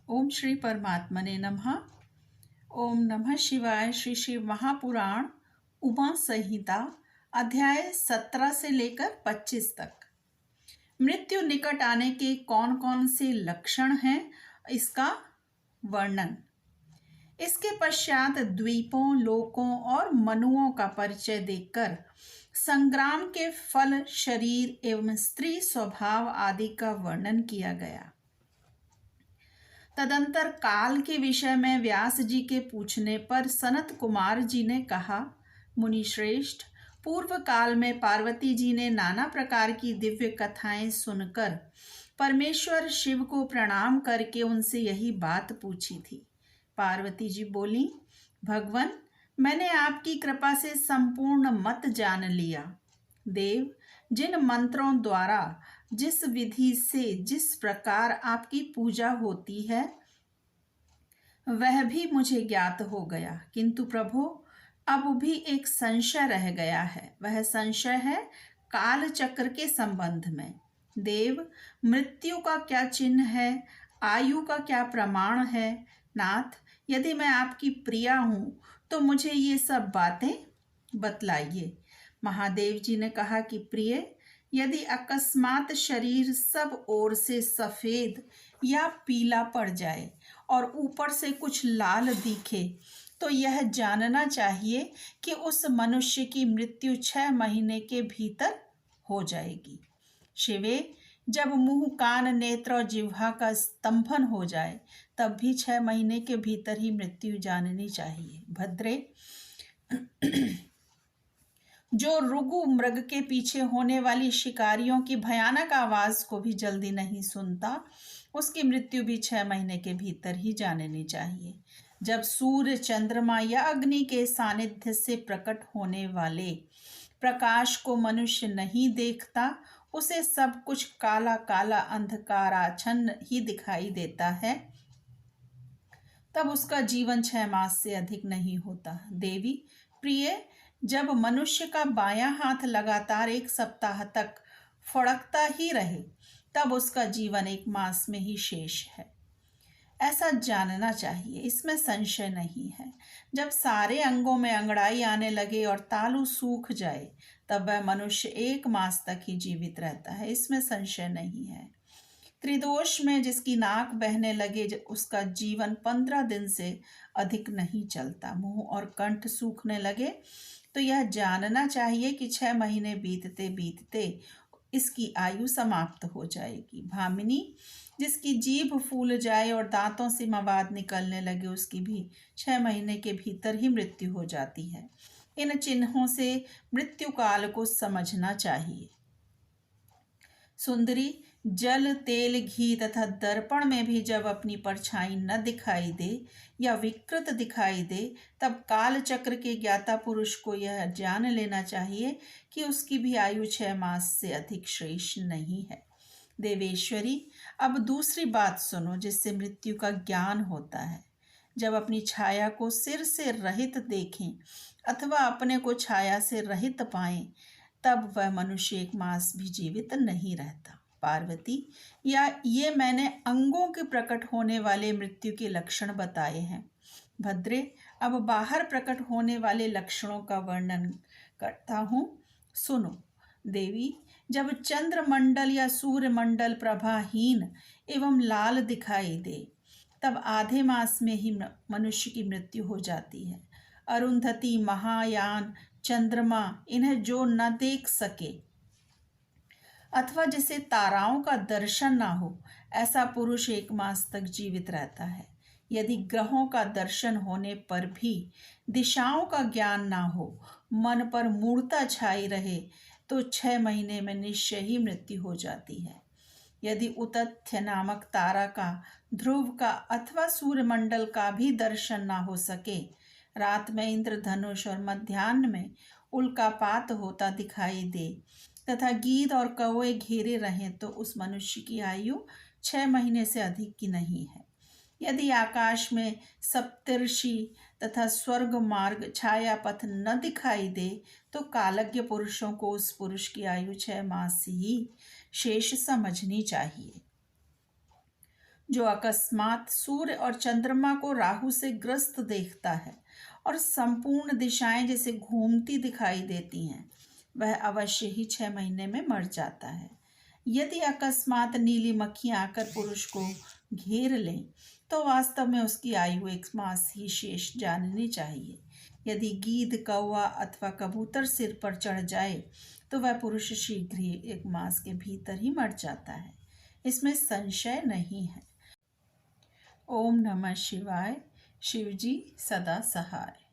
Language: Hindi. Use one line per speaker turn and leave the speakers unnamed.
ओम श्री परमात्मने नमः। ओम नमः शिवाय। श्री शिव महापुराण उमा संहिता अध्याय 17 से लेकर 25 तक। मृत्यु निकट आने के कौन कौन से लक्षण हैं, इसका वर्णन। इसके पश्चात द्वीपों, लोकों और मनुओं का परिचय देकर संग्राम के फल, शरीर एवं स्त्री स्वभाव आदि का वर्णन किया गया। तदंतर काल के विषय में व्यास जी के पूछने पर सनत कुमार जी ने कहा, मुनि श्रेष्ठ, पूर्व काल में पार्वती जी ने नाना प्रकार की दिव्य कथाएं सुनकर परमेश्वर शिव को प्रणाम करके उनसे यही बात पूछी थी। पार्वती जी बोली, भगवन, मैंने आपकी कृपा से संपूर्ण मत जान लिया। देव, जिन मंत्रों द्वारा जिस विधि से जिस प्रकार आपकी पूजा होती है वह भी मुझे ज्ञात हो गया, किंतु प्रभु अब भी एक संशय रह गया है। वह संशय है काल चक्र के संबंध में। देव, मृत्यु का क्या चिन्ह है, आयु का क्या प्रमाण है। नाथ, यदि मैं आपकी प्रिया हूँ तो मुझे ये सब बातें बतलाइए। महादेव जी ने कहा कि प्रिय, यदि अकस्मात शरीर सब ओर से सफेद या पीला पड़ जाए और ऊपर से कुछ लाल दिखे तो यह जानना चाहिए कि उस मनुष्य की मृत्यु 6 महीने के भीतर हो जाएगी। शिवे, जब मुंह, कान, नेत्र और जिह्वा का स्तंभन हो जाए तब भी 6 महीने के भीतर ही मृत्यु जाननी चाहिए। भद्रे, जो रुगु मृग के पीछे होने वाली शिकारियों की भयानक आवाज को भी जल्दी नहीं सुनता, उसकी मृत्यु भी 6 महीने के भीतर ही जाननी चाहिए। जब सूर्य, चंद्रमा या अग्नि के सानिध्य से प्रकट होने वाले प्रकाश को मनुष्य नहीं देखता, उसे सब कुछ काला काला अंधकाराच्छन्न ही दिखाई देता है, तब उसका जीवन 6 मास से अधिक नहीं होता। देवी प्रिय, जब मनुष्य का बायां हाथ लगातार 1 सप्ताह तक फड़कता ही रहे तब उसका जीवन 1 मास में ही शेष है, ऐसा जानना चाहिए, इसमें संशय नहीं है। जब सारे अंगों में अंगड़ाई आने लगे और तालू सूख जाए तब वह मनुष्य 1 मास तक ही जीवित रहता है, इसमें संशय नहीं है। त्रिदोष में जिसकी नाक बहने लगे उसका जीवन 15 दिन से अधिक नहीं चलता। मुंह और कंठ सूखने लगे तो यह जानना चाहिए कि 6 महीने बीतते बीतते इसकी आयु समाप्त हो जाएगी। भामिनी, जिसकी जीभ फूल जाए और दांतों से मवाद निकलने लगे उसकी भी 6 महीने के भीतर ही मृत्यु हो जाती है। इन चिन्हों से मृत्यु काल को समझना चाहिए। सुंदरी, जल, तेल, घी तथा दर्पण में भी जब अपनी परछाई न दिखाई दे या विकृत दिखाई दे तब काल चक्र के ज्ञाता पुरुष को यह जान लेना चाहिए कि उसकी भी आयु 6 मास से अधिक शेष नहीं है। देवेश्वरी, अब दूसरी बात सुनो जिससे मृत्यु का ज्ञान होता है। जब अपनी छाया को सिर से रहित देखें अथवा अपने को छाया से रहित पाएं तब वह मनुष्य 1 मास भी जीवित नहीं रहता। पार्वती, या ये मैंने अंगों के प्रकट होने वाले मृत्यु के लक्षण बताए हैं। भद्रे, अब बाहर प्रकट होने वाले लक्षणों का वर्णन करता हूँ, सुनो। देवी, जब चंद्रमंडल या सूर्यमंडल प्रभाहीन एवं लाल दिखाई दे तब आधे मास में ही मनुष्य की मृत्यु हो जाती है। अरुंधति, महायान, चंद्रमा, इन्हें जो न देख सके अथवा जिसे ताराओं का दर्शन ना हो ऐसा पुरुष 1 मास तक जीवित रहता है। यदि ग्रहों का दर्शन होने पर भी दिशाओं का ज्ञान ना हो, मन पर मूढ़ता छाई रहे तो 6 महीने में निश्चय ही मृत्यु हो जाती है। यदि उतथ्य नामक तारा का, ध्रुव का अथवा सूर्यमंडल का भी दर्शन ना हो सके, रात में इंद्रधनुष और मध्याह्न में उल्कापात होता दिखाई दे तथा गीद और कौवे घेरे रहें तो उस मनुष्य की आयु 6 महीने से अधिक की नहीं है। यदि आकाश में सप्तर्षि तथा स्वर्ग मार्ग छाया पथ न दिखाई दे तो कालज्ञ पुरुषों को उस पुरुष की आयु 6 मास ही शेष समझनी चाहिए। जो अकस्मात सूर्य और चंद्रमा को राहु से ग्रस्त देखता है और संपूर्ण दिशाएं जैसे घूमती दिखाई देती हैं, वह अवश्य ही 6 महीने में मर जाता है। यदि अकस्मात नीली मक्खियां आकर पुरुष को घेर लें तो वास्तव में उसकी आयु 1 मास ही शेष जाननी चाहिए। यदि गीद, कौवा अथवा कबूतर सिर पर चढ़ जाए तो वह पुरुष शीघ्र ही 1 मास के भीतर ही मर जाता है, इसमें संशय नहीं है। ओम नमः शिवाय। शिवजी सदा सहाय।